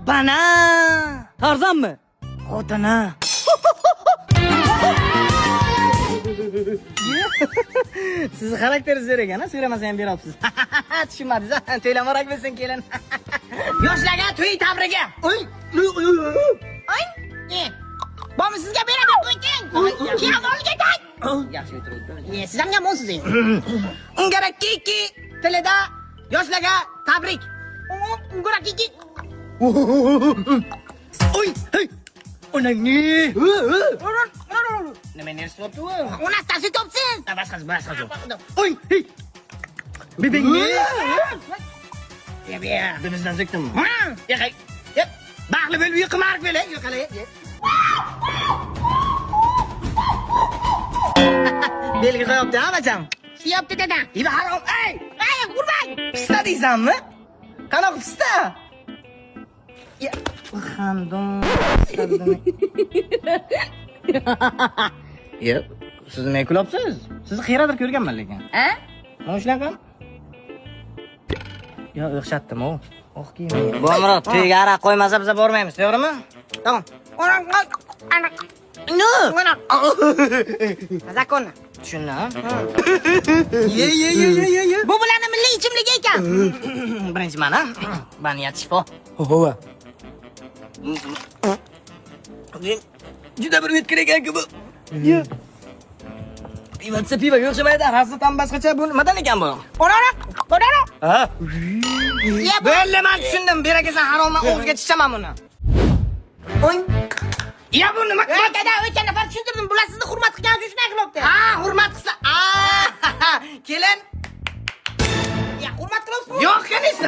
bana. Tarzanmi? Xotini. Sizni xarakteringiz zo'r ekan, so'ramasa ham beryapsiz. Tushunmadingiz, to'ylamorak bo'lsin kelin. Yoshlarga to'y tabrigi. Oy. Bormi sizga beraman qo'ying. Keyin olga tag. Yaxshi o'tiribdi. Siz ham yomonsiz endi. Ungara kiki tilida yoshlarga tabrik. Ungara kiki. Oy, hey. Onangni. Nima nersi bo'pti u? Onastasi topsin. Boshqasi. Oy, hey. Bebingni. Ya, bizdan zikdimmi? Ya, yep. Baxtli bo'lib yiqmarib bo'la, yo'qala. Belgi qo'yapti, ha, bacham? Siyapti dada. Ibi harom. Ey, urmang. Pista deysanmi? Qanaqa pista? Ya, xandon. Ya, siz nima kulyapsiz? Sizni qayerdir ko'rganman lekin. Ha? Mana shunaqa? Ya, o'xshatdim-ku. Oh, kiyim. Bo'mrod, to'yga araq qo'ymasa biz bormaymiz, to'g'rimi? Tamam. Ana. No. Mana. Zakon. Tushunna? Ye. Bu bularning milliy ichimligi ekan. Birinchi mana. Baniyat shifo. Hova. Juda bir o'tkir ekan-ku bu. Piva o'xshamaydi. Rasatan boshqacha bu nimadan ekan bu? Qonara. Ha. Bo'ldi, men tushundim. Berakasan haromman o'zga chichaman buni. Oy. Ya bu nima? Dada, o'tgan nafar tushuntirdim. Bular sizni hurmat qilgan uchun shunday qilyapti. Ha, hurmat qilsa. Kelin. Ya, hurmat qilyapsiz? Yo'q, qanisi?